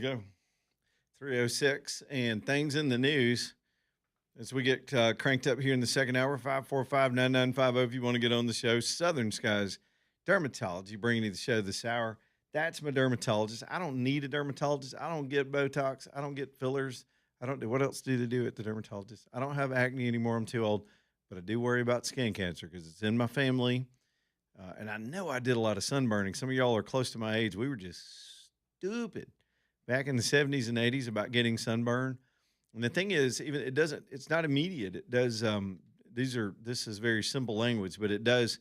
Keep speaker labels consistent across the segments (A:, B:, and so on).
A: Go 306 and things in the news as we get cranked up here in the second hour. 545-9950 if you want to get on the show. Southern Skies Dermatology bringing you the show this hour. That's my dermatologist. I don't need a dermatologist. I don't get Botox. I don't get fillers. I don't do what else do they do at the dermatologist? I don't have acne anymore. I'm too old, but I do worry about skin cancer because it's in my family. And I know I did a lot of sunburning. Some of y'all are close to my age. We were just stupid back in the 70s and 80s about getting sunburn. And the thing is, even it's not immediate. It does, this is very simple language, but it does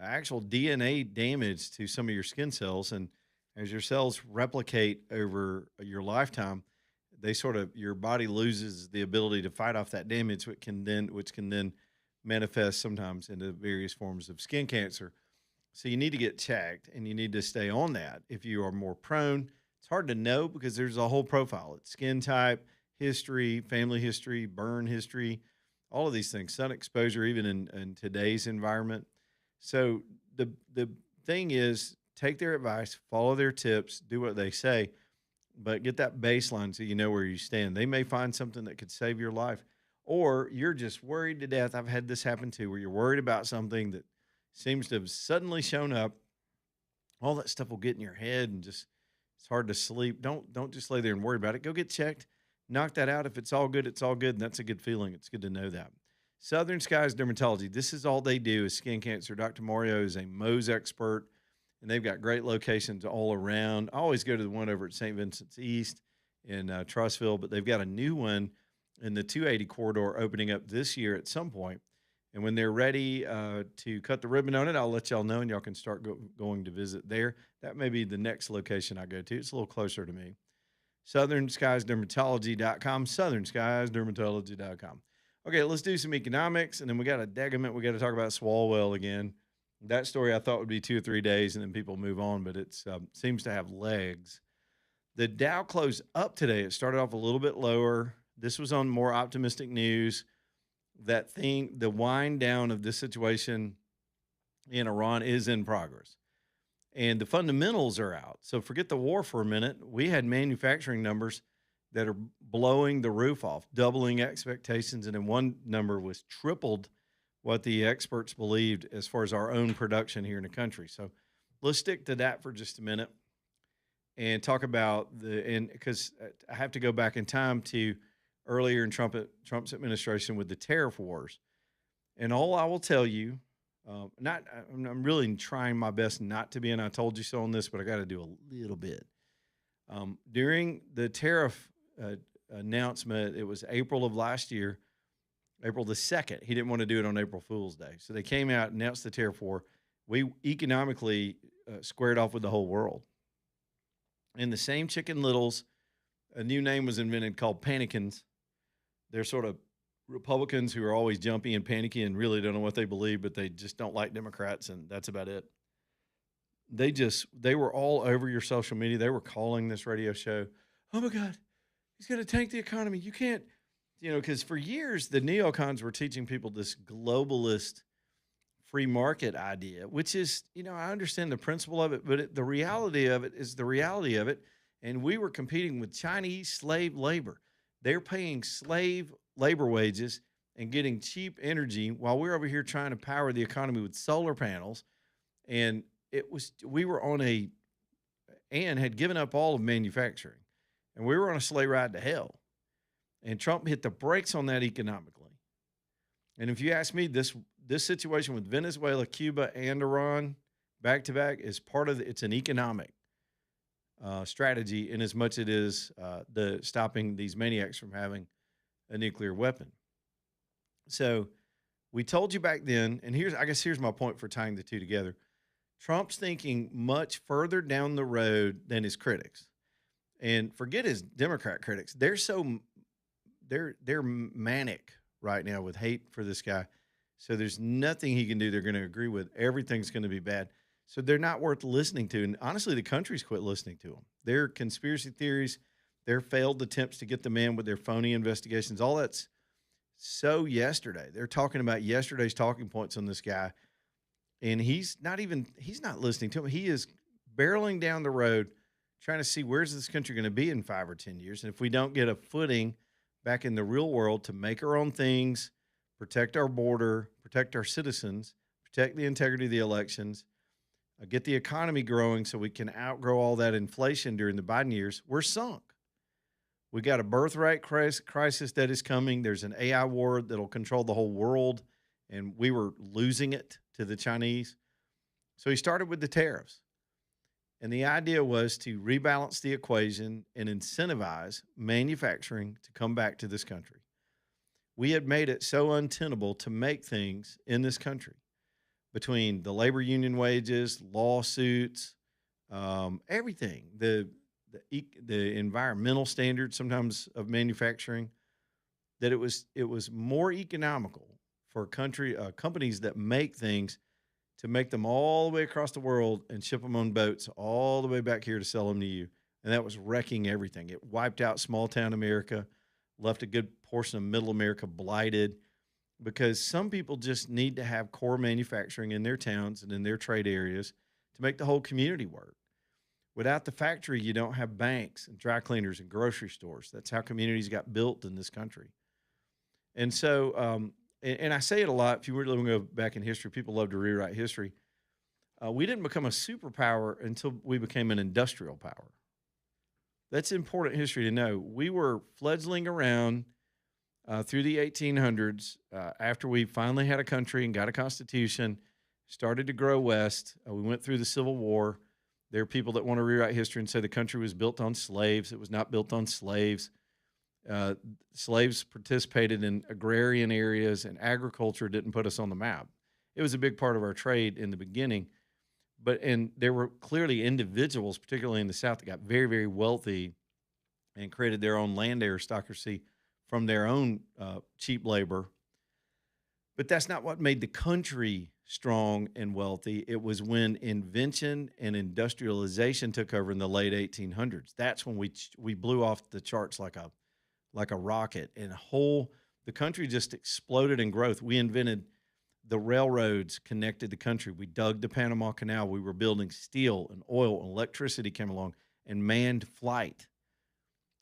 A: actual DNA damage to some of your skin cells. And as your cells replicate over your lifetime, your body loses the ability to fight off that damage, which can then manifest sometimes into various forms of skin cancer. So you need to get checked and you need to stay on that if you are more prone. It's hard to know because there's a whole profile. It's skin type, history, family history, burn history, all of these things, sun exposure, even in today's environment. So the thing is, take their advice, follow their tips, do what they say, but get that baseline so you know where you stand. They may find something that could save your life, or you're just worried to death. I've had this happen too, where you're worried about something that seems to have suddenly shown up. All that stuff will get in your head and just it's hard to sleep. Don't just lay there and worry about it. Go get checked. Knock that out. If it's all good, it's all good, and that's a good feeling. It's good to know that. Southern Skies Dermatology. This is all they do is skin cancer. Dr. Mario is a Mohs expert, and they've got great locations all around. I always go to the one over at St. Vincent's East in Trussville, but they've got a new one in the 280 corridor opening up this year at some point. And when they're ready to cut the ribbon on it, I'll let y'all know, and y'all can start going to visit there. That may be the next location I go to. It's a little closer to me. SouthernSkiesDermatology.com, SouthernSkiesDermatology.com. Okay, let's do some economics, and then we got a degament. We got to talk about Swalwell again. That story I thought would be 2 or 3 days, and then people move on, but it seems to have legs. The Dow closed up today. It started off a little bit lower. This was on more optimistic news. The wind down of this situation in Iran is in progress. And the fundamentals are out. So forget the war for a minute. We had manufacturing numbers that are blowing the roof off, doubling expectations. And then one number was tripled what the experts believed as far as our own production here in the country. So let's stick to that for just a minute and talk about because I have to go back in time to earlier in Trump's administration with the tariff wars. And all I will tell you, I'm really trying my best not to be, and I told you so on this, but I got to do a little bit. During the tariff announcement, it was April of last year, April the 2nd. He didn't want to do it on April Fool's Day. So they came out and announced the tariff war. We economically squared off with the whole world. And the same Chicken Littles, a new name was invented called Panikins. They're sort of Republicans who are always jumpy and panicky and really don't know what they believe, but they just don't like Democrats, and that's about it. They were all over your social media. They were calling this radio show, oh my God, he's going to tank the economy. You can't, because for years the neocons were teaching people this globalist free market idea, which is, I understand the principle of it, but the reality of it is the reality of it. And we were competing with Chinese slave labor. They're paying slave labor wages and getting cheap energy while we're over here trying to power the economy with solar panels. And we were and had given up all of manufacturing. And we were on a sleigh ride to hell. And Trump hit the brakes on that economically. And if you ask me, this situation with Venezuela, Cuba, and Iran back to back is it's an economic strategy in as much it is the stopping these maniacs from having a nuclear weapon. So we told you back then, and here's my point for tying the two together. Trump's thinking much further down the road than his critics. And forget his Democrat critics. They're manic right now with hate for this guy. So there's nothing he can do they're going to agree with. Everything's going to be bad. So they're not worth listening to. And honestly, the country's quit listening to them. Their conspiracy theories, their failed attempts to get the man with their phony investigations, all that's so yesterday. They're talking about yesterday's talking points on this guy. And he's not listening to him. He is barreling down the road trying to see where's this country going to be in 5 or 10 years. And if we don't get a footing back in the real world to make our own things, protect our border, protect our citizens, protect the integrity of the elections, get the economy growing so we can outgrow all that inflation during the Biden years, we're sunk. We got a birthright crisis that is coming. There's an AI war that'll control the whole world, and we were losing it to the Chinese. So he started with the tariffs. And the idea was to rebalance the equation and incentivize manufacturing to come back to this country. We had made it so untenable to make things in this country between the labor union wages, lawsuits, everything, the environmental standards sometimes of manufacturing, that it was more economical for companies that make things to make them all the way across the world and ship them on boats all the way back here to sell them to you. And that was wrecking everything. It wiped out small town America, left a good portion of middle America blighted, because some people just need to have core manufacturing in their towns and in their trade areas to make the whole community work. Without the factory, you don't have banks and dry cleaners and grocery stores. That's how communities got built in this country. And so, and I say it a lot, if you really want to go back in history, people love to rewrite history. We didn't become a superpower until we became an industrial power. That's important history to know. We were fledgling around through the 1800s after we finally had a country and got a constitution, started to grow west. We went through the Civil War. There are people that want to rewrite history and say the country was built on slaves. It was not built on slaves. Slaves participated in agrarian areas, and agriculture didn't put us on the map. It was a big part of our trade in the beginning, and there were clearly individuals, particularly in the South, that got very, very wealthy and created their own land aristocracy from their own cheap labor. But that's not what made the country strong and wealthy. It was when invention and industrialization took over in the late 1800s. That's when we blew off the charts like a rocket, and the country just exploded in growth. We invented the railroads, connected the country. We dug the Panama Canal. We were building steel and oil, and electricity came along, and manned flight.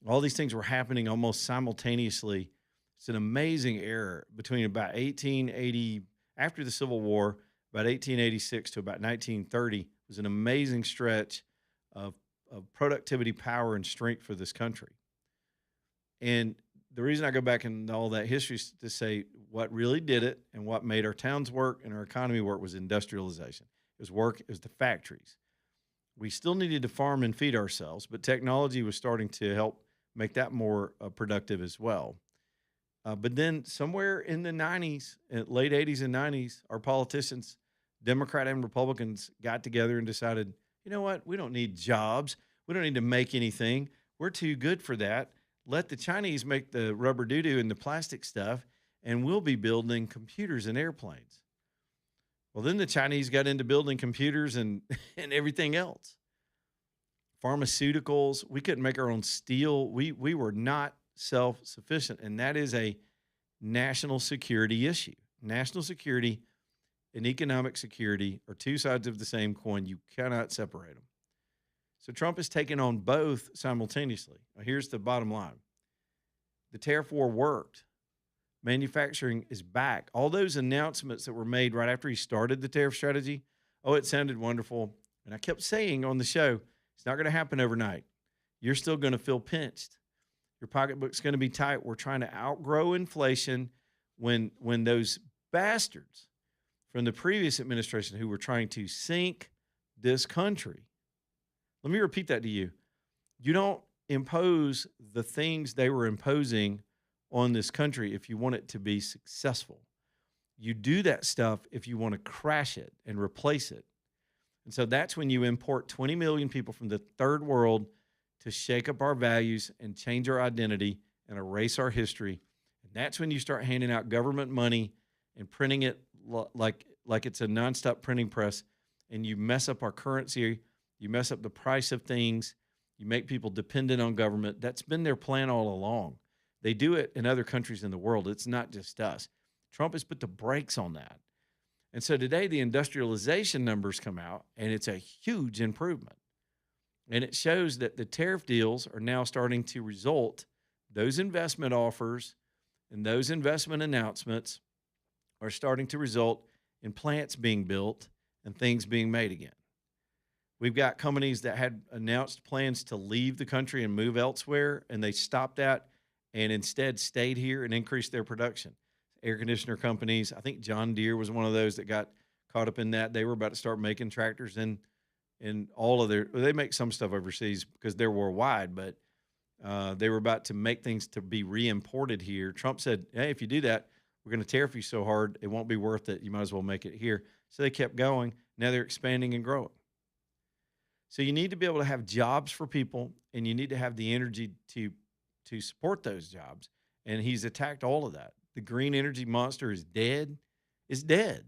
A: All these things were happening almost simultaneously. It's an amazing era between about 1880, after the Civil War, about 1886 to about 1930, was an amazing stretch of productivity, power, and strength for this country. And the reason I go back in all that history is to say what really did it and what made our towns work and our economy work was industrialization. It was the factories. We still needed to farm and feed ourselves, but technology was starting to help make that more productive as well. But then somewhere in the 90s, late 80s and 90s, our politicians, Democrat and Republicans, got together and decided, you know what? We don't need jobs. We don't need to make anything. We're too good for that. Let the Chinese make the rubber doo-doo and the plastic stuff, and we'll be building computers and airplanes. Well, then the Chinese got into building computers and everything else. Pharmaceuticals, we couldn't make our own steel. We were not self-sufficient, and that is a national security issue. National security and economic security are two sides of the same coin. You cannot separate them. So Trump is taking on both simultaneously. Now, here's the bottom line. The tariff war worked. Manufacturing is back. All those announcements that were made right after he started the tariff strategy, it sounded wonderful. And I kept saying on the show, it's not going to happen overnight. You're still going to feel pinched. Your pocketbook's going to be tight. We're trying to outgrow inflation when those bastards from the previous administration who were trying to sink this country. Let me repeat that to you. You don't impose the things they were imposing on this country if you want it to be successful. You do that stuff if you want to crash it and replace it. And so that's when you import 20 million people from the third world to shake up our values and change our identity and erase our history. And that's when you start handing out government money and printing it like it's a nonstop printing press, and you mess up our currency, you mess up the price of things, you make people dependent on government. That's been their plan all along. They do it in other countries in the world. It's not just us. Trump has put the brakes on that. And so today the industrialization numbers come out, and it's a huge improvement. And it shows that the tariff deals are now starting to result, those investment offers and those investment announcements are starting to result in plants being built and things being made again. We've got companies that had announced plans to leave the country and move elsewhere, and they stopped that and instead stayed here and increased their production. Air conditioner companies, I think John Deere was one of those that got caught up in that. They were about to start making tractors in all of their. They make some stuff overseas because they're worldwide, but they were about to make things to be re-imported here. Trump said, "Hey, if you do that, we're going to tariff you so hard it won't be worth it. You might as well make it here." So they kept going. Now they're expanding and growing. So you need to be able to have jobs for people, and you need to have the energy to support those jobs. And he's attacked all of that. The green energy monster is dead. Is dead.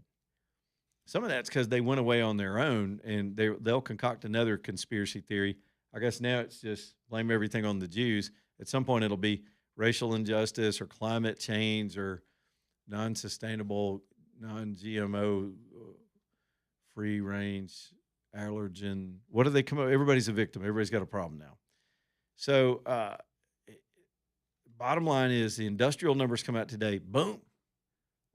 A: Some of that's because they went away on their own, and they'll concoct another conspiracy theory. I guess now it's just blame everything on the Jews. At some point, it'll be racial injustice or climate change or non-sustainable, non-GMO, free range, allergen. What do they come up? Everybody's a victim. Everybody's got a problem now. So, bottom line is the industrial numbers come out today. Boom.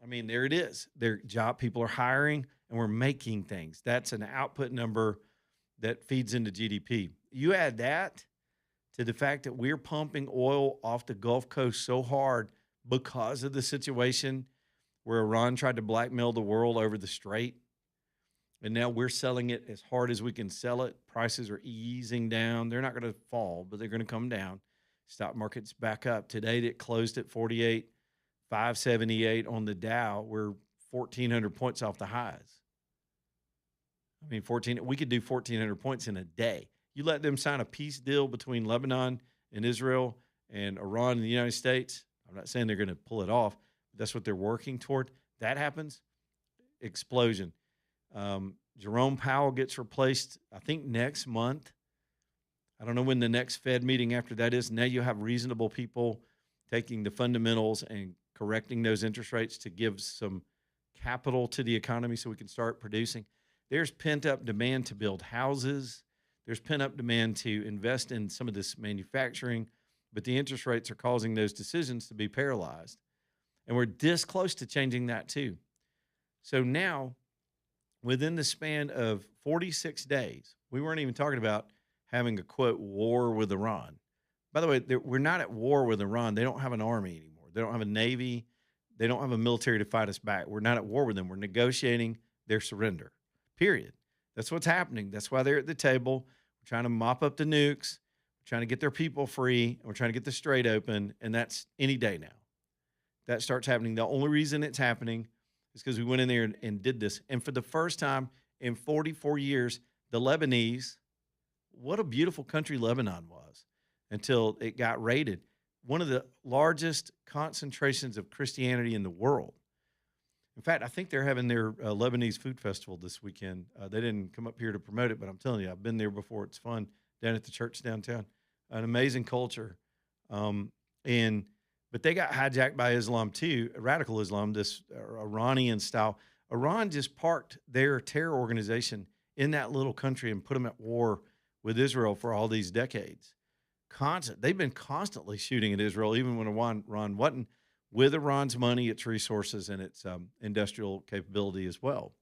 A: I mean, there it is. Their job people are hiring, and we're making things. That's an output number that feeds into GDP. You add that to the fact that we're pumping oil off the Gulf Coast so hard because of the situation where Iran tried to blackmail the world over the strait. And now we're selling it as hard as we can sell it. Prices are easing down. They're not going to fall, but they're going to come down. Stock market's back up. Today it closed at 48,578 on the Dow. We're 1,400 points off the highs. I mean, we could do 1,400 points in a day. You let them sign a peace deal between Lebanon and Israel and Iran and the United States. I'm not saying they're going to pull it off, but that's what they're working toward. That happens, explosion. Jerome Powell gets replaced, I think, next month. I don't know when the next Fed meeting after that is. Now you have reasonable people taking the fundamentals and correcting those interest rates to give some capital to the economy so we can start producing. There's pent-up demand to build houses. There's pent-up demand to invest in some of this manufacturing, but the interest rates are causing those decisions to be paralyzed. And we're this close to changing that too. So now, within the span of 46 days, we weren't even talking about having a, quote, war with Iran. By the way, we're not at war with Iran. They don't have an army anymore. They don't have a navy. They don't have a military to fight us back. We're not at war with them. We're negotiating their surrender, period. That's what's happening. That's why they're at the table. We're trying to mop up the nukes. We're trying to get their people free. And we're trying to get the strait open. And that's any day now. That starts happening. The only reason it's happening is because we went in there and did this. And for the first time in 44 years, the Lebanese, what a beautiful country Lebanon was until it got raided. One of the largest concentrations of Christianity in the world. In fact, I think they're having their Lebanese food festival this weekend. They didn't come up here to promote it, but I'm telling you, I've been there before. It's fun down at the church downtown. An amazing culture. But they got hijacked by Islam too, radical Islam, this Iranian style. Iran just parked their terror organization in that little country and put them at war with Israel for all these decades. They've been constantly shooting at Israel, even when Iran wasn't, with Iran's money, its resources, and its industrial capability as well.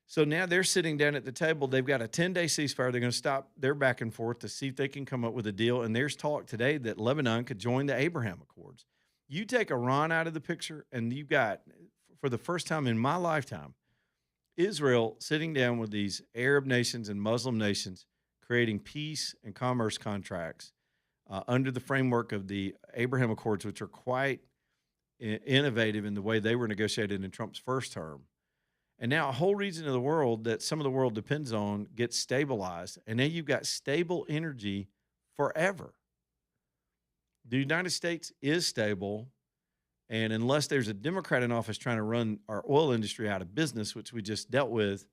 A: So now they're sitting down at the table. They've got a 10-day ceasefire. They're going to stop their back and forth to see if they can come up with a deal. And there's talk today that Lebanon could join the Abraham Accords. You take Iran out of the picture, and you've got, for the first time in my lifetime, Israel sitting down with these Arab nations and Muslim nations, creating peace and commerce contracts under the framework of the Abraham Accords, which are quite innovative in the way they were negotiated in Trump's first term. And now a whole region of the world that some of the world depends on gets stabilized. And now you've got stable energy forever. The United States is stable. And unless there's a Democrat in office trying to run our oil industry out of business, which we just dealt with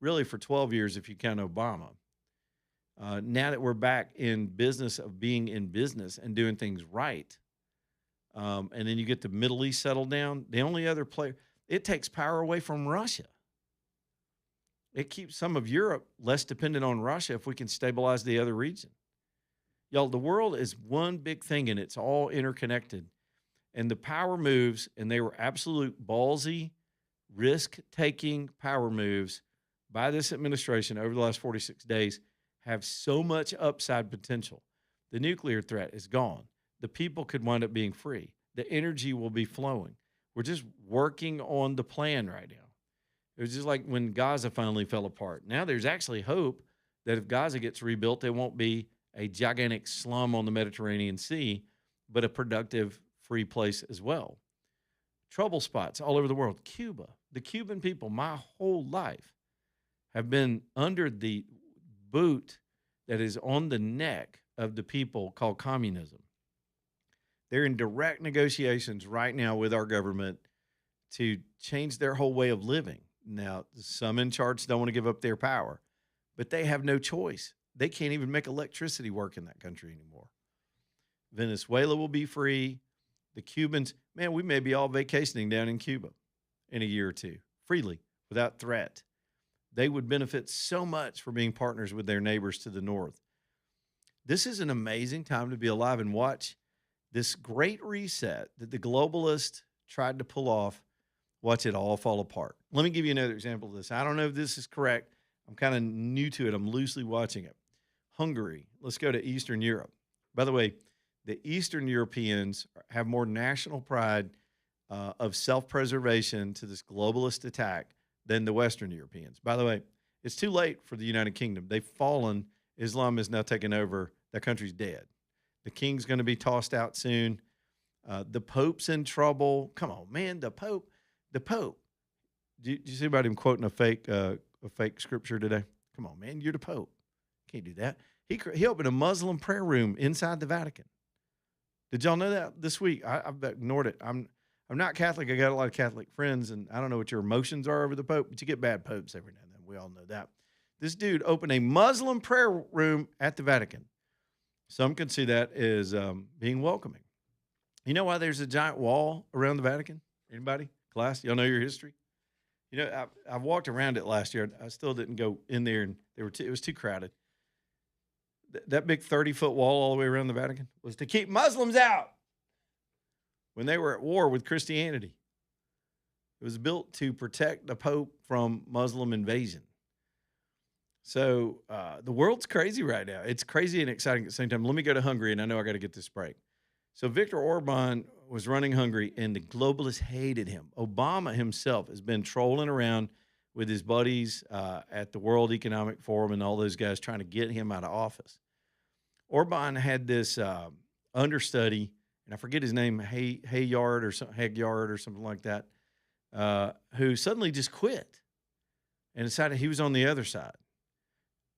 A: really for 12 years if you count Obama, now that we're back in business of being in business and doing things right, and then you get the Middle East settled down, the only other player, it takes power away from Russia. It keeps some of Europe less dependent on Russia if we can stabilize the other region. Y'all, the world is one big thing and it's all interconnected. And the power moves, and they were absolute ballsy, risk taking power moves by this administration over the last 46 days, have so much upside potential. The nuclear threat is gone. The people could wind up being free. The energy will be flowing. We're just working on the plan right now. It was just like when Gaza finally fell apart. Now there's actually hope that if Gaza gets rebuilt, there won't be a gigantic slum on the Mediterranean Sea, but a productive, free place as well. Trouble spots all over the world. Cuba, the Cuban people, my whole life have been under the boot that is on the neck of the people called communism. They're in direct negotiations right now with our government to change their whole way of living. Now, some in charge don't want to give up their power, but they have no choice. They can't even make electricity work in that country anymore. Venezuela will be free. The Cubans, man, we may be all vacationing down in Cuba in a year or two, freely, without threat. They would benefit so much for being partners with their neighbors to the north. This is an amazing time to be alive and watch this great reset that the globalists tried to pull off, watch it all fall apart. Let me give you another example of this. I don't know if this is correct. I'm kind of new to it. I'm loosely watching it. Hungary. Let's go to Eastern Europe. By the way, the Eastern Europeans have more national pride of self-preservation to this globalist attack than the Western Europeans. By the way, it's too late for the United Kingdom. They've fallen. Islam is now taken over. That country's dead. The king's going to be tossed out soon. The Pope's in trouble. Come on, man. The Pope. Did you see about him quoting a fake scripture today? Come on, man. You're the Pope. Can't do that. He opened a Muslim prayer room inside the Vatican. Did y'all know that this week? I've ignored it. I'm not Catholic. I got a lot of Catholic friends, and I don't know what your emotions are over the Pope, but you get bad popes every now and then. We all know that. This dude opened a Muslim prayer room at the Vatican. Some can see that as being welcoming. You know why there's a giant wall around the Vatican? Anybody? Class? Y'all know your history? You know, I walked around it last year. I still didn't go in there, and it was too crowded. That big 30-foot wall all the way around the Vatican was to keep Muslims out when they were at war with Christianity. It was built to protect the Pope from Muslim invasion. So the world's crazy right now. It's crazy and exciting at the same time. Let me go to Hungary, and I know I got to get this break. So Viktor Orban was running Hungary, and the globalists hated him. Obama himself has been trolling around with his buddies at the World Economic Forum and all those guys trying to get him out of office. Orban had this understudy, and I forget his name, Hagyard or something like that, who suddenly just quit and decided he was on the other side.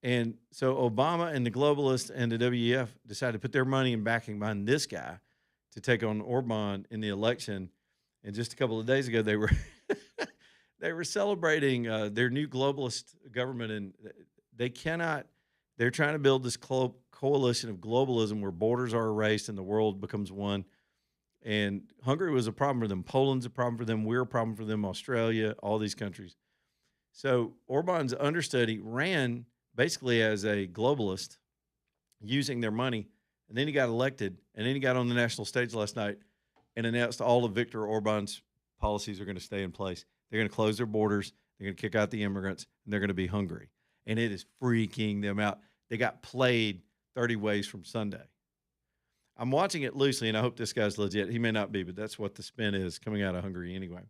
A: And so Obama and the globalists and the WEF decided to put their money and backing behind this guy to take on Orban in the election. And just a couple of days ago, they were they were celebrating their new globalist government, and they're trying to build this coalition of globalism where borders are erased and the world becomes one. And Hungary was a problem for them. Poland's a problem for them. We're a problem for them. Australia, all these countries. So Orban's understudy ran basically as a globalist using their money. And then he got elected. And then he got on the national stage last night and announced all of Viktor Orban's policies are going to stay in place. They're going to close their borders. They're going to kick out the immigrants. And they're going to be Hungary. And it is freaking them out. They got played 30 ways from Sunday. I'm watching it loosely, and I hope this guy's legit. He may not be, but that's what the spin is coming out of Hungary anyway.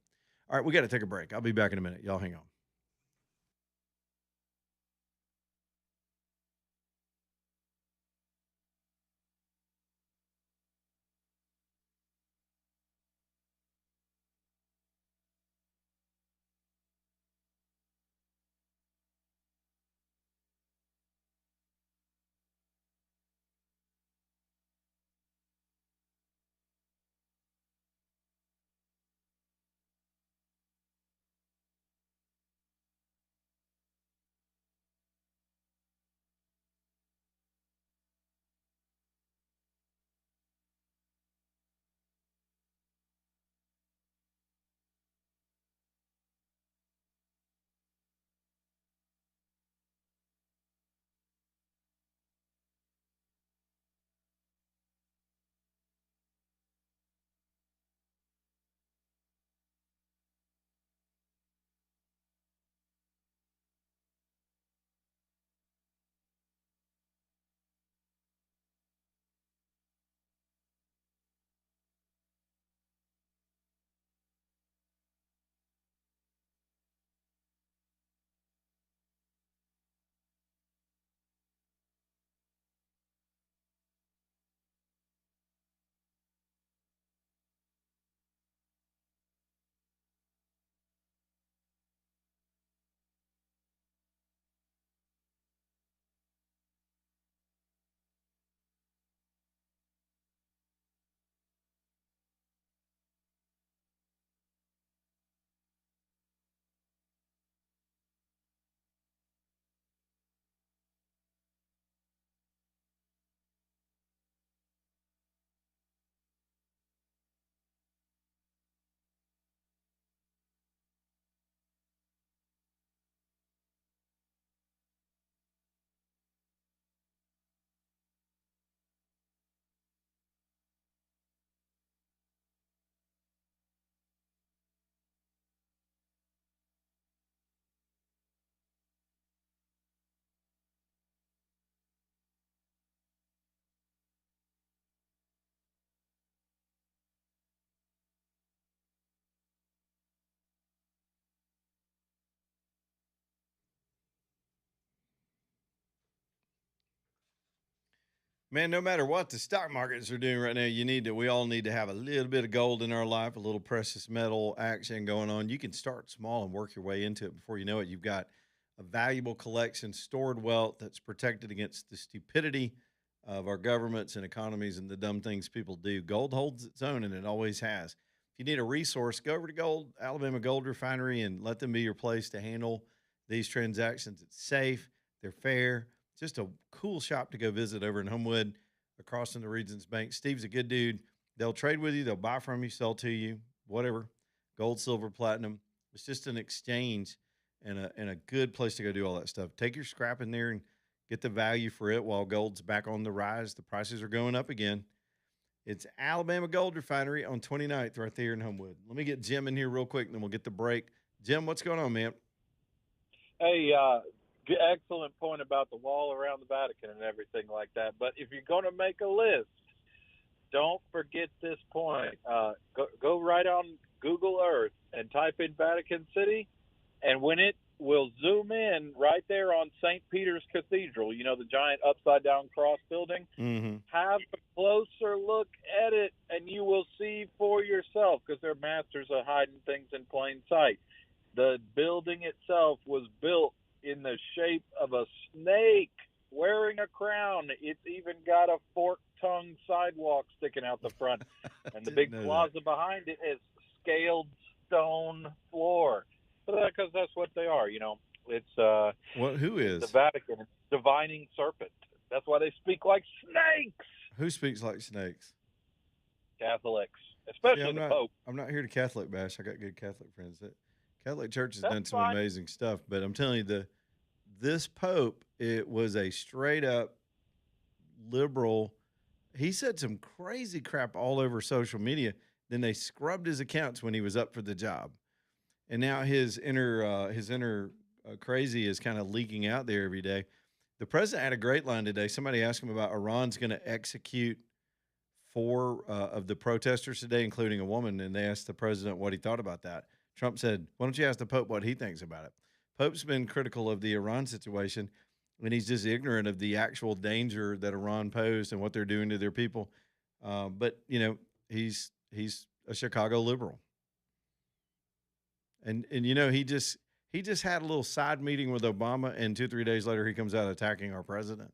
A: All right, we got to take a break. I'll be back in a minute. Y'all hang on. Man, no matter what the stock markets are doing right now, we all need to have a little bit of gold in our life, a little precious metal action going on. You can start small and work your way into it. Before you know it, you've got a valuable collection, stored wealth that's protected against the stupidity of our governments and economies and the dumb things people do. Gold holds its own, and it always has. If you need a resource, go over to Alabama Gold Refinery, and let them be your place to handle these transactions. It's safe, they're fair, just a cool shop to go visit over in Homewood, across from the Regions Bank. Steve's a good dude. They'll trade with you, they'll buy from you, sell to you, whatever. Gold, silver, platinum. It's just an exchange and a good place to go do all that stuff. Take your scrap in there and get the value for it while gold's back on the rise. The prices are going up again. It's Alabama Gold Refinery on 29th right there in Homewood. Let me get Jim in here real quick, and then we'll get the break. Jim, what's going on, man?
B: Hey, excellent point about the wall around the Vatican and everything like that. But if you're going to make a list, don't forget this point. Go right on Google Earth and type in Vatican City, and when it will zoom in right there on St. Peter's Cathedral, you know, the giant upside-down cross building, have a closer look at it, and you will see for yourself, because they're masters of hiding things in plain sight. The building itself was built in the shape of a snake wearing a crown. It's even got a fork-tongued sidewalk sticking out the front. And the big plaza behind it is scaled stone floor. Because that's what they are, you know. It's
A: who is
B: the Vatican? It's divining serpent. That's why they speak like snakes.
A: Who speaks like snakes?
B: Catholics, especially the Pope.
A: I'm not here to Catholic bash. I got good Catholic friends. That Catholic Church has
B: That's
A: done some
B: fine.
A: amazing stuff, but I'm telling you, this Pope, it was a straight up liberal. He said some crazy crap all over social media. Then they scrubbed his accounts when he was up for the job, and now his inner crazy is kind of leaking out there every day. The president had a great line today. Somebody asked him about Iran's going to execute four of the protesters today, including a woman, and they asked the president what he thought about that. Trump said, "Why don't you ask the Pope what he thinks about it?" Pope's been critical of the Iran situation, and he's just ignorant of the actual danger that Iran posed and what they're doing to their people. But you know, he's a Chicago liberal, and you know, he just had a little side meeting with Obama, and 2-3 days later, he comes out attacking our president.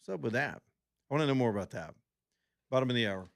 A: What's up with that? I want to know more about that. Bottom of the hour.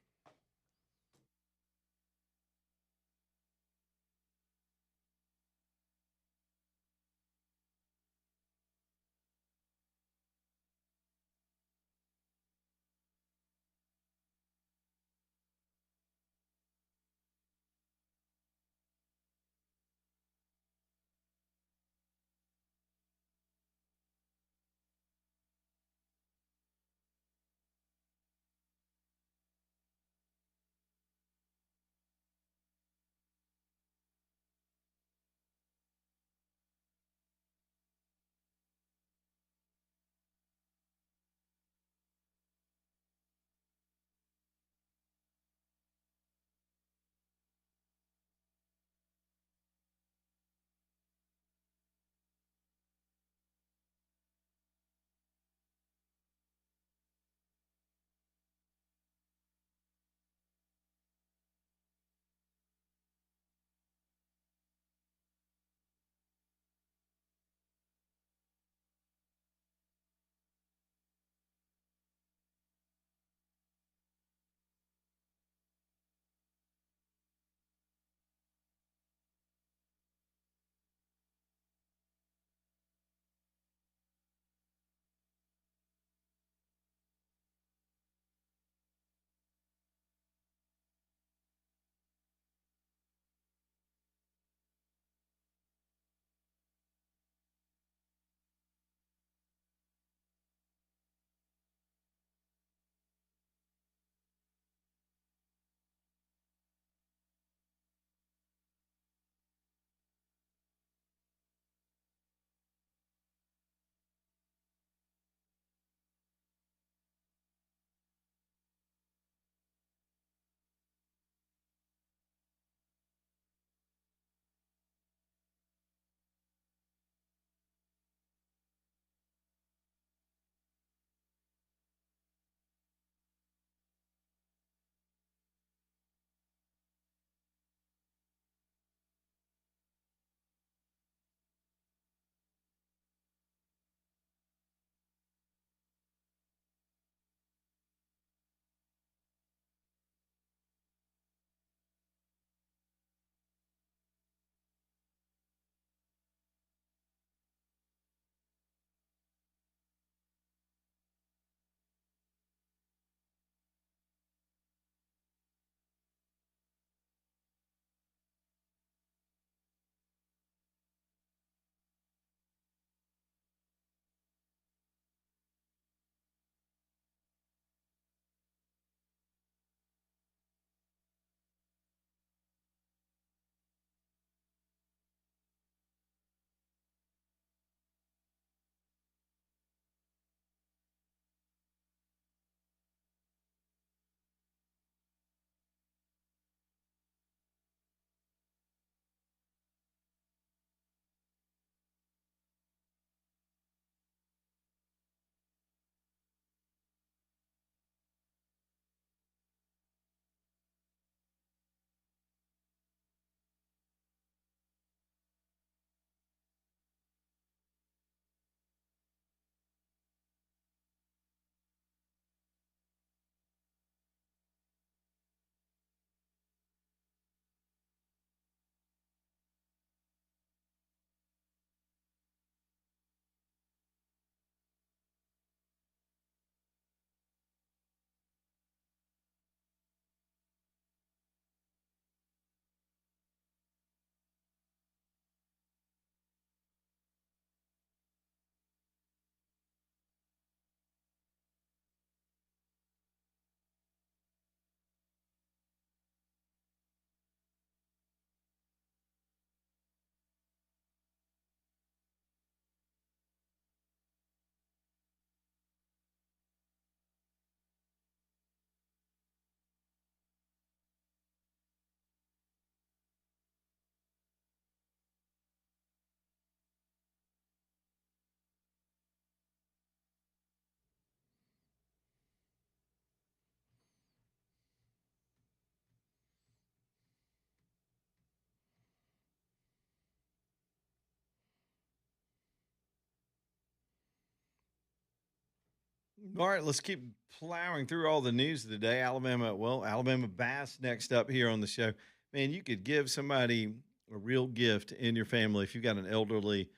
A: All right, let's keep plowing through all the news of the day. Alabama Bass next up here on the show. Man, you could give somebody a real gift in your family if you've got an elderly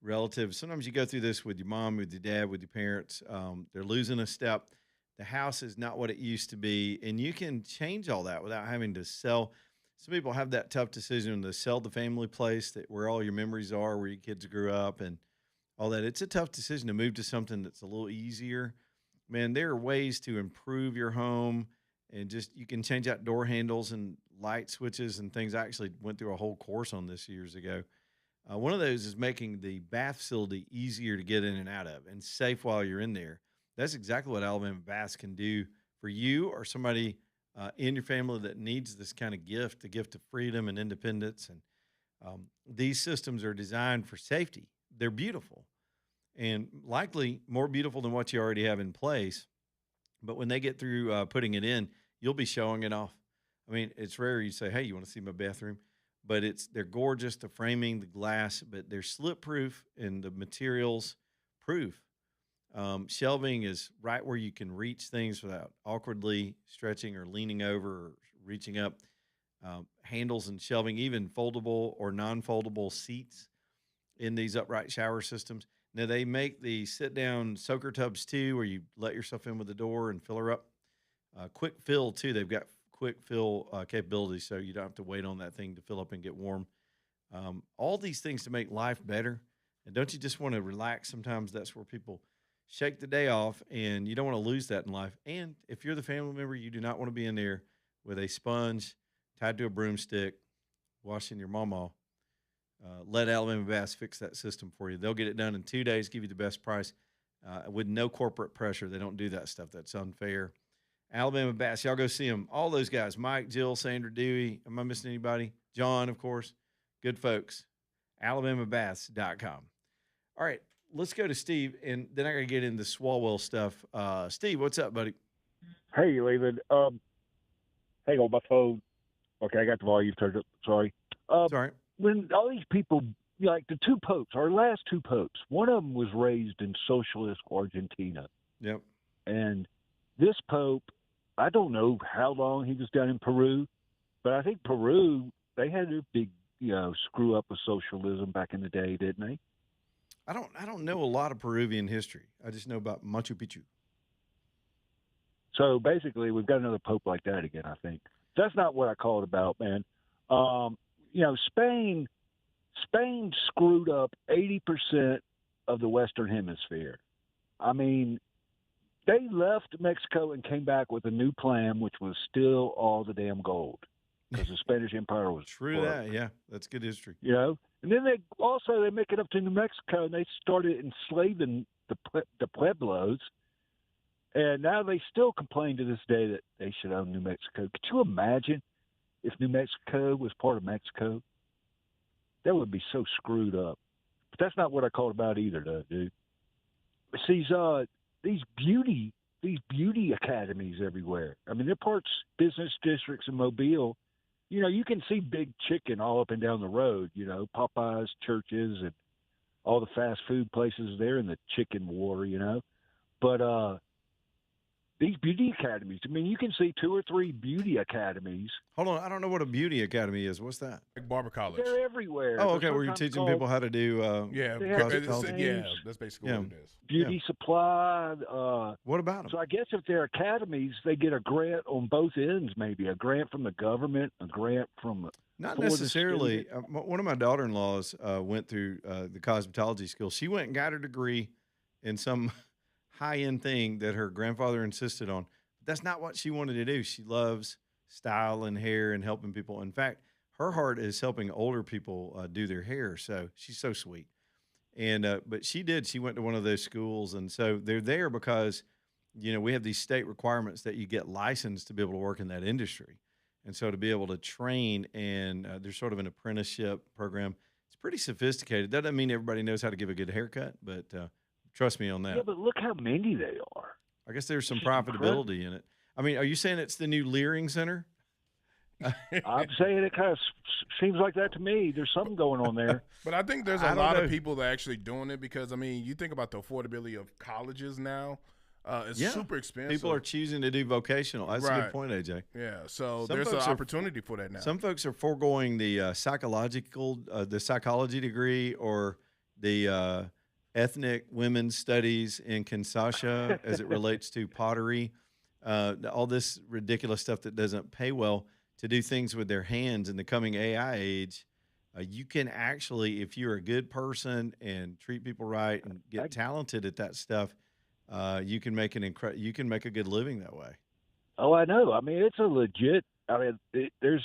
A: relative. Sometimes you go through this with your mom, with your dad, with your parents. They're losing a step. The house is not what it used to be, and you can change all that without having to sell. Some people have that tough decision to sell the family place where all your memories are, where your kids grew up, and all that. It's a tough decision to move to something that's a little easier. Man, there are ways to improve your home, and just you can change out door handles and light switches and things. I actually went through a whole course on this years ago. One of those is making the bath facility easier to get in and out of and safe while you're in there. That's exactly what Alabama Bass can do for you or somebody in your family that needs this kind of gift, the gift of freedom and independence. And these systems are designed for safety. They're beautiful and likely more beautiful than what you already have in place. But when they get through putting it in, you'll be showing it off. I mean, it's rare you say, "Hey, you want to see my bathroom?" But they're gorgeous, the framing, the glass, but they're slip proof and the materials proof. Shelving is right where you can reach things without awkwardly stretching or leaning over or reaching up. Handles and shelving, even foldable or non-foldable seats in these upright shower systems. Now they make the sit-down soaker tubs too, where you let yourself in with the door and fill her up. Quick fill too. They've got quick fill capabilities, so you don't have to wait on that thing to fill up and get warm. All these things to make life better. And don't you just want to relax? Sometimes that's where people shake the day off, and you don't want to lose that in life. And if you're the family member, you do not want to be in there with a sponge tied to a broomstick, washing your mama. Let Alabama Bass fix that system for you. They'll get it done in 2 days, give you the best price with no corporate pressure. They don't do that stuff. That's unfair. Alabama Bass, y'all go see them. All those guys, Mike, Jill, Sandra, Dewey. Am I missing anybody? John, of course. Good folks. AlabamaBass.com. All right, let's go to Steve, and then I got to get into Swalwell stuff. Steve, what's up, buddy?
C: Hey, Leland. Hang on, my phone. Okay, I got the volume turned up. Sorry.
A: It's all right.
C: When all these people, like the two popes, our last two popes, one of them was raised in socialist Argentina.
A: Yep.
C: And this pope, I don't know how long he was down in Peru, but I think Peru, they had a big, screw up with socialism back in the day, didn't they?
A: I don't know a lot of Peruvian history. I just know about Machu Picchu.
C: So basically, we've got another pope like that again, I think. That's not what I call it about, man. Spain screwed up 80% of the Western Hemisphere. I mean, they left Mexico and came back with a new plan, which was still all the damn gold, because the Spanish Empire was
A: true. That, yeah, that's good history.
C: And then they make it up to New Mexico, and they started enslaving the Pueblos, and now they still complain to this day that they should own New Mexico. Could you imagine if New Mexico was part of Mexico? That would be so screwed up. But that's not what I called about either, though, dude. It's these beauty academies everywhere. I mean, they're parts business districts in Mobile. You can see Big Chicken all up and down the road, Popeyes, churches, and all the fast food places there in the chicken war, But these beauty academies, I mean, you can see 2 or 3 beauty academies.
A: Hold on. I don't know what a beauty academy is. What's that?
D: Like barber college.
C: They're everywhere.
A: Oh, okay. Where you're teaching people how to do
D: that's basically what it is.
C: Beauty supply.
A: What about them?
C: So I guess if they're academies, they get a grant on both ends, maybe a grant from the government, a grant from
A: not necessarily. One of my daughter-in-laws went through the cosmetology school. She went and got her degree in some high-end thing that her grandfather insisted on. But that's not what she wanted to do. She loves style and hair and helping people. In fact, her heart is helping older people do their hair. So she's so sweet. And but she went to one of those schools. And so they're there because, we have these state requirements that you get licensed to be able to work in that industry. And so to be able to train, and there's sort of an apprenticeship program. It's pretty sophisticated. That doesn't mean everybody knows how to give a good haircut, but trust me on that.
C: Yeah, but look how many they are.
A: I guess there's some profitability in it. I mean, are you saying it's the new Leering Center?
C: I'm saying it kind of seems like that to me. There's something going on there.
D: But I think there's a lot of people that are actually doing it because, I mean, you think about the affordability of colleges now. It's super expensive.
A: People are choosing to do vocational. That's a good point, AJ.
D: Yeah, so there's an opportunity for that now.
A: Some folks are foregoing the psychology degree or the ethnic women's studies in Kinshasa as it relates to pottery, all this ridiculous stuff that doesn't pay well, to do things with their hands. In the coming AI age, you can actually, if you're a good person and treat people right and get talented at that stuff, you can make you can make a good living that way.
C: Oh, I know. I mean, it's a legit. I mean, there's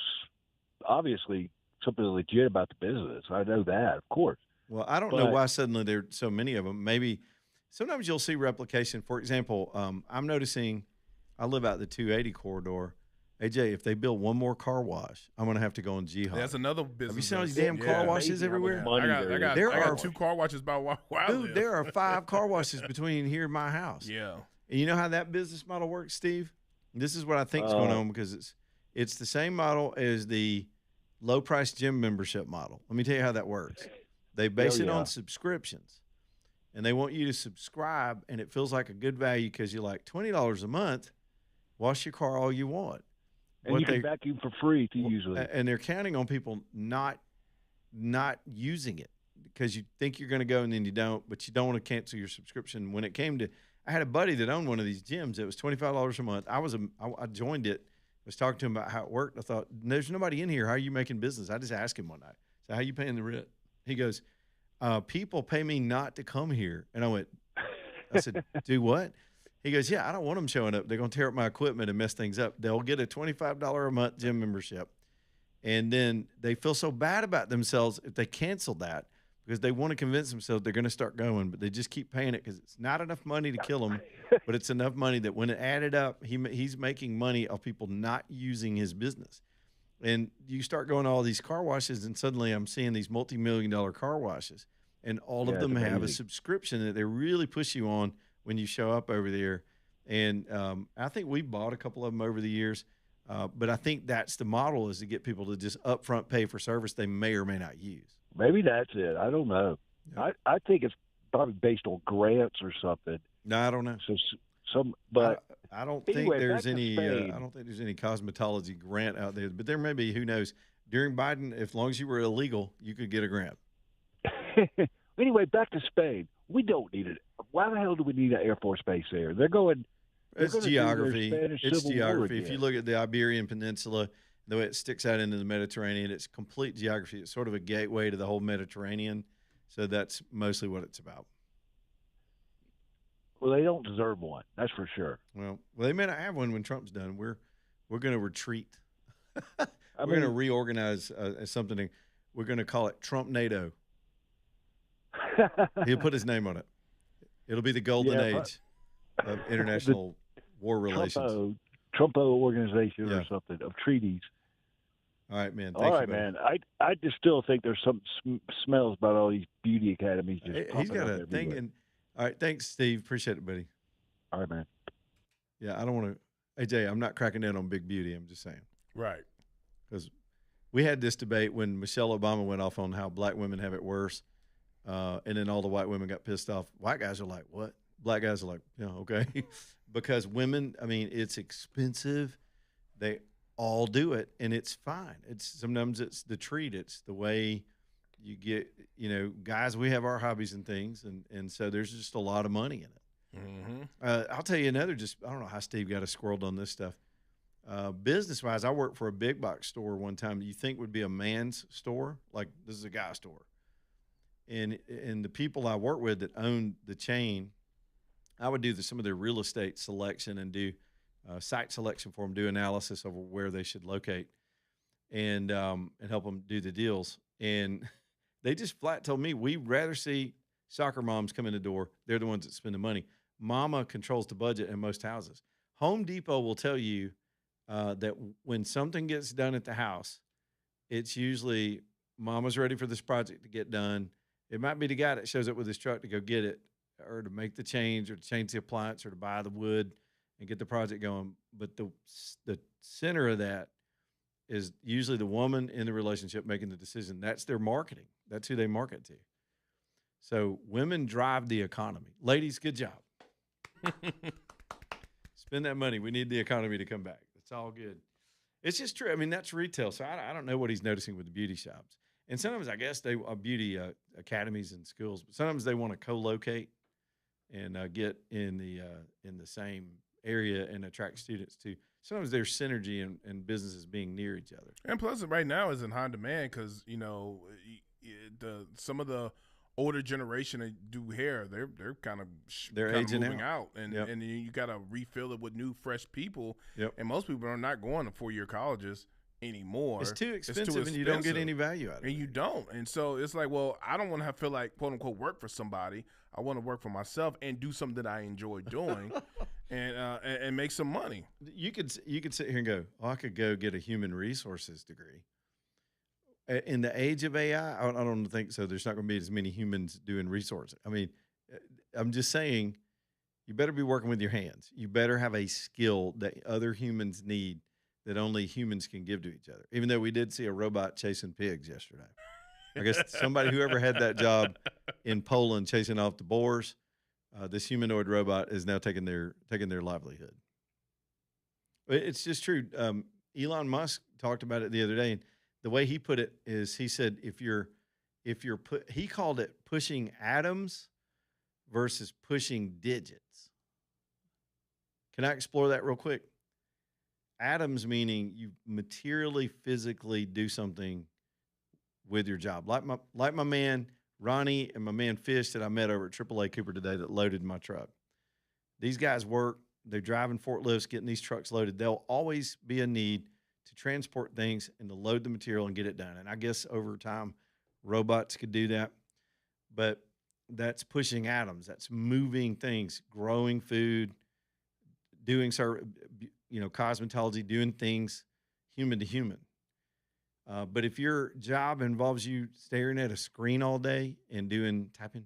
C: obviously something legit about the business. I know that, of course.
A: Well, I don't know why suddenly there are so many of them. Maybe sometimes you'll see replication. For example, I'm noticing I live out the 280 corridor. AJ, if they build one more car wash, I'm going to have to go on Jihad.
D: That's another business.
A: Have you seen all these damn car washes everywhere?
D: I got 2 car washes by where I live.
A: Dude, there are 5 car washes between here and my house.
D: Yeah.
A: And you know how that business model works, Steve? This is what I think is going on, because it's the same model as the low-price gym membership model. Let me tell you how that works. They base it on subscriptions, and they want you to subscribe, and it feels like a good value because you're like, $20 a month, wash your car all you want.
C: And you can vacuum for free usually.
A: And they're counting on people not using it because you think you're going to go and then you don't, but you don't want to cancel your subscription. When it came to, I had a buddy that owned one of these gyms. It was $25 a month. I joined it. I was talking to him about how it worked. I thought, there's nobody in here. How are you making business? I just asked him one night, so how are you paying the rent? He goes, people pay me not to come here. And I said, do what? He goes, yeah, I don't want them showing up. They're going to tear up my equipment and mess things up. They'll get a $25 a month gym membership. And then they feel so bad about themselves if they cancel that, because they want to convince themselves they're going to start going, but they just keep paying it because it's not enough money to kill them, but it's enough money that when it added up, he's making money off people not using his business. And you start going to all these car washes, and suddenly I'm seeing these multi-million-dollar car washes, and all of them have a subscription that they really push you on when you show up over there. And I think we bought a couple of them over the years, but I think that's the model, is to get people to just upfront pay for service they may or may not use.
C: Maybe that's it. I don't know. Yeah. I think it's probably based on grants or something.
A: No, I don't know.
C: But
A: I don't think there's any. I don't think there's any cosmetology grant out there, but there may be. Who knows? During Biden, as long as you were illegal, you could get a grant.
C: Anyway, back to Spain. We don't need it. Why the hell do we need an Air Force base there? They're going.
A: It's geography. It's geography. If you look at the Iberian Peninsula, the way it sticks out into the Mediterranean, it's complete geography. It's sort of a gateway to the whole Mediterranean. So that's mostly what it's about.
C: Well, they don't deserve one. That's for sure.
A: Well, they may not have one when Trump's done. We're going to retreat. We're going to reorganize something. We're going to call it Trump NATO. He'll put his name on it. It'll be the golden age of international war relations.
C: Trumpo organization or something of treaties.
A: All right, man.
C: All right, man. I just still think there's some smells about all these beauty academies.
A: He's got a thing. And all right, thanks, Steve. Appreciate it, buddy.
C: All right, man.
A: Yeah, I don't want to. AJ, I'm not cracking down on big beauty. I'm just saying.
D: Right.
A: Because we had this debate when Michelle Obama went off on how black women have it worse. And then all the white women got pissed off. White guys are like, what? Black guys are like, yeah, okay. Because women, I mean, it's expensive. They all do it, and it's fine. Sometimes it's the treat. It's the way you get, guys, we have our hobbies and things, and so there's just a lot of money in it.
D: Mm-hmm.
A: I'll tell you another, I don't know how Steve got us squirreled on this stuff. Business-wise, I worked for a big box store one time you think would be a man's store. Like, this is a guy's store. And the people I work with that owned the chain, I would do some of their real estate selection and do site selection for them, do analysis over where they should locate, and help them do the deals. And they just flat told me, we'd rather see soccer moms come in the door. They're the ones that spend the money. Mama controls the budget in most houses. Home Depot will tell you that when something gets done at the house, it's usually Mama's ready for this project to get done. It might be the guy that shows up with his truck to go get it, or to make the change, or to change the appliance, or to buy the wood and get the project going. But the center of that is usually the woman in the relationship making the decision. That's their marketing. That's who they market to. So women drive the economy. Ladies, good job. Spend that money. We need the economy to come back. It's all good. It's just true. I mean, that's retail. So I don't know what he's noticing with the beauty shops. And sometimes I guess they beauty academies and schools, but sometimes they want to co-locate and get in the same area and attract students too. Sometimes there's synergy in businesses being near each other.
D: And plus, right now is in high demand because some of the older generation that do hair, they're kind of
A: aging
D: moving out, and
A: yep.
D: and you got to refill it with new, fresh people.
A: Yep.
D: And most people are not going to 4-year colleges anymore.
A: It's too expensive, and you don't get any value out of it.
D: And you don't. And so it's like, well, I don't want to feel like, quote unquote, work for somebody. I want to work for myself and do something that I enjoy doing, and make some money.
A: You could sit here and go, oh, I could go get a human resources degree. In the age of AI, I don't think so. There's not going to be as many humans doing resources. I mean, I'm just saying, you better be working with your hands. You better have a skill that other humans need that only humans can give to each other. Even though we did see a robot chasing pigs yesterday. I guess whoever had that job in Poland chasing off the boars, this humanoid robot is now taking their livelihood. It's just true. Elon Musk talked about it the other day, and the way he put it is, he said, he called it pushing atoms versus pushing digits. Can I explore that real quick? Atoms meaning you materially, physically do something with your job. Like my man Ronnie and my man Fish that I met over at AAA Cooper today that loaded my truck. These guys work. They're driving forklifts, getting these trucks loaded. There'll always be a need to transport things and to load the material and get it done. And I guess over time, robots could do that. But that's pushing atoms. That's moving things, growing food, doing cosmetology, doing things human to human. But if your job involves you staring at a screen all day and typing,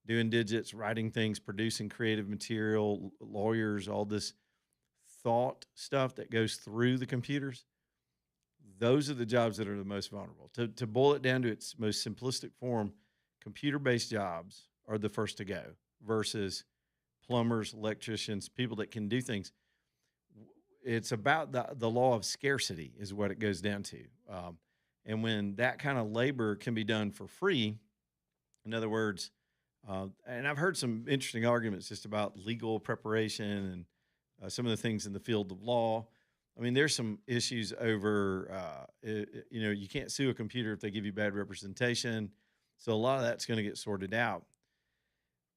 A: doing digits, writing things, producing creative material, lawyers, all this thought stuff that goes through the computers, those are the jobs that are the most vulnerable. To boil it down to its most simplistic form, computer-based jobs are the first to go versus plumbers, electricians, people that can do things. It's about the law of scarcity is what it goes down to. And when that kind of labor can be done for free, in other words, and I've heard some interesting arguments just about legal preparation and some of the things in the field of law. I mean, there's some issues over, you can't sue a computer if they give you bad representation. So a lot of that's going to get sorted out.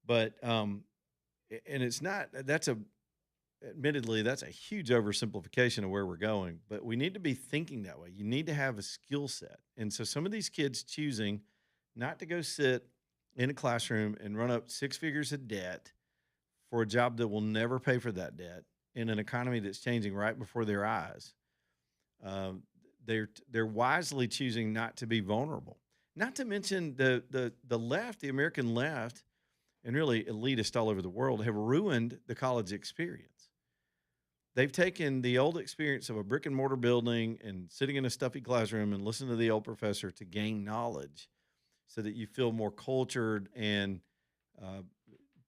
A: But, and it's not, admittedly, that's a huge oversimplification of where we're going, but we need to be thinking that way. You need to have a skill set. And so some of these kids choosing not to go sit in a classroom and run up 6 figures of debt for a job that will never pay for that debt in an economy that's changing right before their eyes. They're wisely choosing not to be vulnerable. Not to mention the left, the American left, and really elitists all over the world have ruined the college experience. They've taken the old experience of a brick and mortar building and sitting in a stuffy classroom and listening to the old professor to gain knowledge so that you feel more cultured. And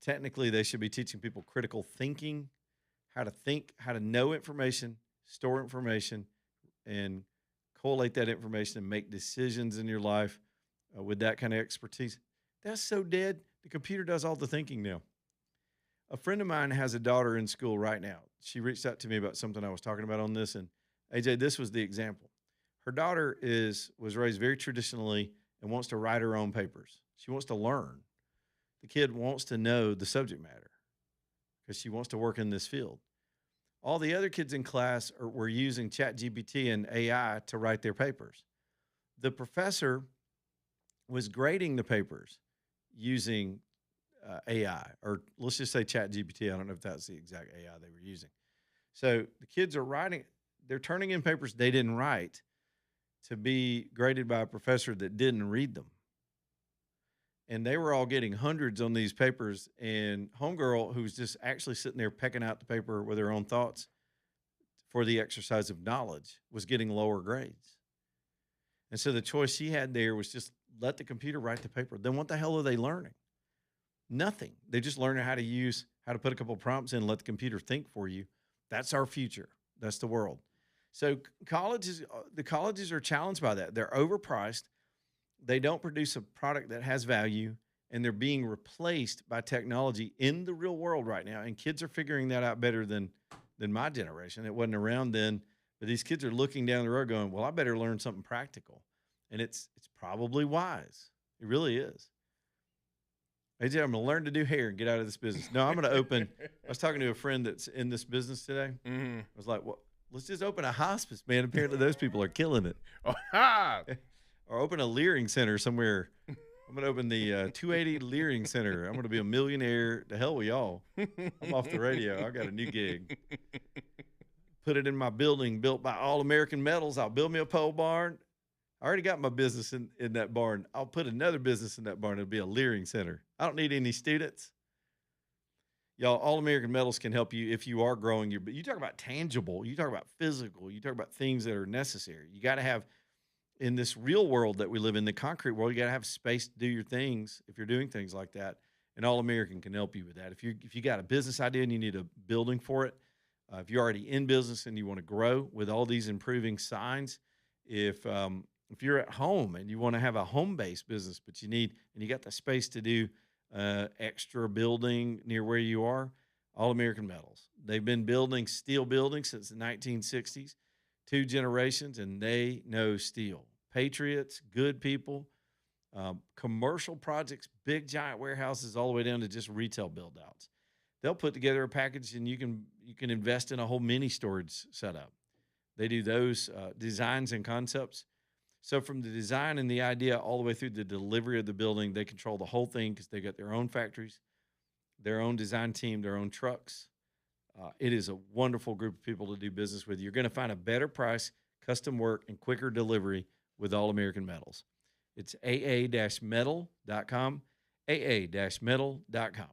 A: technically, they should be teaching people critical thinking, how to think, how to know information, store information, and collate that information and make decisions in your life with that kind of expertise. That's so dead. The computer does all the thinking now. A friend of mine has a daughter in school right now. She reached out to me about something I was talking about on this, and AJ, this was the example. Her daughter was raised very traditionally and wants to write her own papers. She wants to learn. The kid wants to know the subject matter because she wants to work in this field. All the other kids in class were using ChatGPT and AI to write their papers. The professor was grading the papers using AI, or let's just say ChatGPT. I don't know if that's the exact AI they were using. So the kids are they're turning in papers they didn't write to be graded by a professor that didn't read them. And they were all getting hundreds on these papers, and homegirl, who was just actually sitting there pecking out the paper with her own thoughts for the exercise of knowledge, was getting lower grades. And so the choice she had there was just let the computer write the paper. Then what the hell are they learning? Nothing. They're just learning how how to put a couple prompts in, let the computer think for you. That's our future. That's the world. So the colleges are challenged by that. They're overpriced. They don't produce a product that has value, and they're being replaced by technology in the real world right now. And kids are figuring that out better than my generation. It wasn't around then, but these kids are looking down the road going, well, I better learn something practical. And it's probably wise. It really is. AJ, I'm going to learn to do hair and get out of this business. No, I'm going to open. I was talking to a friend that's in this business today.
D: Mm-hmm.
A: I was like, well, let's just open a hospice, man. Apparently those people are killing it.
D: Oh, ha!
A: Or open a Leering Center somewhere. I'm going to open the 280 Leering Center. I'm going to be a millionaire. To hell with y'all. I'm off the radio. I got a new gig. Put it in my building built by All American Metals. I'll build me a pole barn. I already got my business in that barn. I'll put another business in that barn. It'll be a Leering Center. I don't need any students. Y'all, All American Metals can help you if you are growing your. But you talk about tangible. You talk about physical. You talk about things that are necessary. You got to have, in this real world that we live in, the concrete world, you got to have space to do your things if you're doing things like that. And All American can help you with that. If you got a business idea and you need a building for it, if you're already in business and you want to grow with all these improving signs, if you're at home and you want to have a home-based business, but you got the space to do extra building near where you are, All American Metals. They've been building steel buildings since the 1960s, 2 generations, and they know steel. Patriots, good people, commercial projects, big giant warehouses, all the way down to just retail build-outs. They'll put together a package, and you can invest in a whole mini storage setup. They do those designs and concepts. So from the design and the idea all the way through the delivery of the building, they control the whole thing because they got their own factories, their own design team, their own trucks. It is a wonderful group of people to do business with. You're going to find a better price, custom work, and quicker delivery with All American Metals. It's aa-metal.com, aa-metal.com.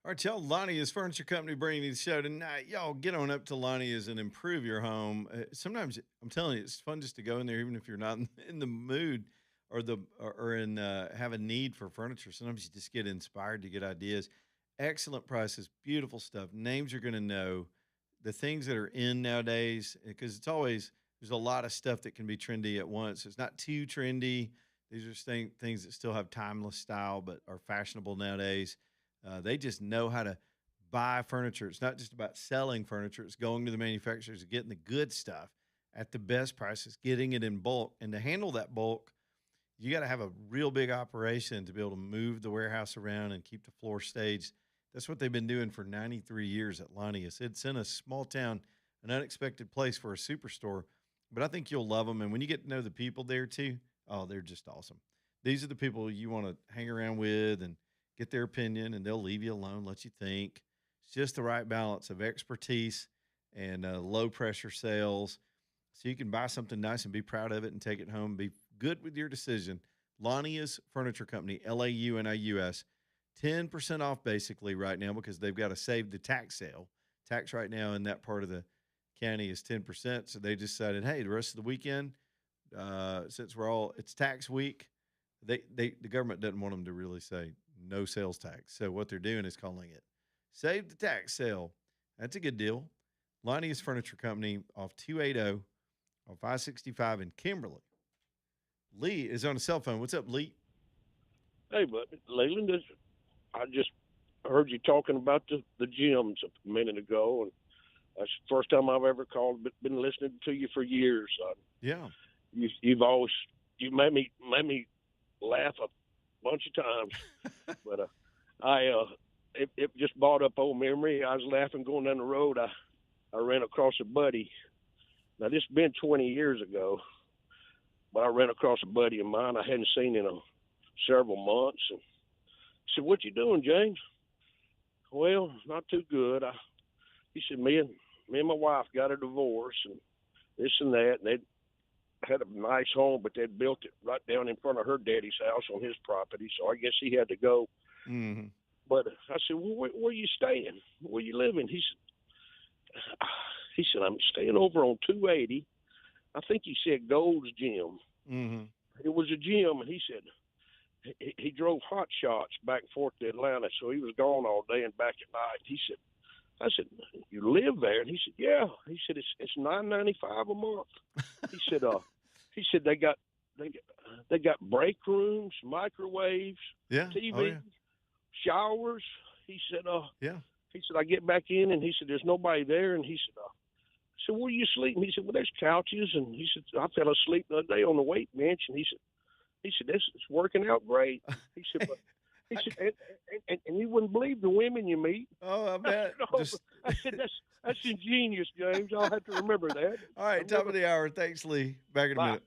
A: All right, y'all. Lonnie's Furniture Company bringing you the show tonight. Y'all get on up to Lonnie's and improve your home. Sometimes I'm telling you, it's fun just to go in there, even if you're not in the mood or in have a need for furniture. Sometimes you just get inspired to get ideas. Excellent prices, beautiful stuff. Names you're going to know. The things that are in nowadays, because it's always there's a lot of stuff that can be trendy at once. It's not too trendy. These are things that still have timeless style but are fashionable nowadays. They just know how to buy furniture. It's not just about selling furniture. It's going to the manufacturers and getting the good stuff at the best prices, getting it in bulk. And to handle that bulk, you got to have a real big operation to be able to move the warehouse around and keep the floor staged. That's what they've been doing for 93 years at Lonnie's. It's in a small town, an unexpected place for a superstore, but I think you'll love them. And when you get to know the people there too, oh, they're just awesome. These are the people you want to hang around with and get their opinion, and they'll leave you alone, let you think. It's just the right balance of expertise and low pressure sales. So you can buy something nice and be proud of it and take it home. Be good with your decision. Lonnie's Furniture Company, LAUNIUS, 10% off basically right now because they've got to save the tax sale. Tax right now in that part of the county is 10%. So they decided, hey, the rest of the weekend, since it's tax week, the government doesn't want them to really say no sales tax. So what they're doing is calling it Save the Tax Sale. That's a good deal. Lonnie's Furniture Company off 280 on 565 in Kimberly. Lee is on a cell phone. What's up, Lee?
E: Hey, but Leland, I just heard you talking about the gyms a minute ago, and that's the first time I've ever called. But been listening to you for years.
A: Yeah,
E: you've made me laugh a bunch of times. But it just brought up old memory. I was laughing going down the road. I ran across a buddy. Now this has been 20 years ago, but I ran across a buddy of mine I hadn't seen in several months. And I said, "What you doing, James?" "Well, not too good." He said, me and my wife got a divorce and this and that, and they had a nice home, but they'd built it right down in front of her daddy's house on his property, so I guess he had to go.
A: Mm-hmm.
E: But I said, "Well, where are you staying? Where you living?" He said, "I'm staying over on 280. I think he said Gold's Gym."
A: Mm-hmm.
E: It was a gym, and he said he drove hot shots back and forth to Atlanta, so he was gone all day and back at night. I said, "You live there?" And he said, "Yeah." He said, "It's $9.95 a month." He said they got break rooms, microwaves,
A: Yeah.
E: TV,
A: Oh, yeah.
E: showers. He said,
A: Yeah.
E: He said, "I get back in," and he said, "There's nobody there." And he said, "So where you sleeping?" He said, "Well, there's couches." And he said, "I fell asleep the other day on the weight bench." And he said, "This is working out great." He said, "But," he said, and you wouldn't believe the women you meet.
A: Oh, I bet.
E: I said, that's ingenious, James. I'll have to remember that.
A: All right, top of the hour. Thanks, Lee. Back in a
E: Bye.
A: minute.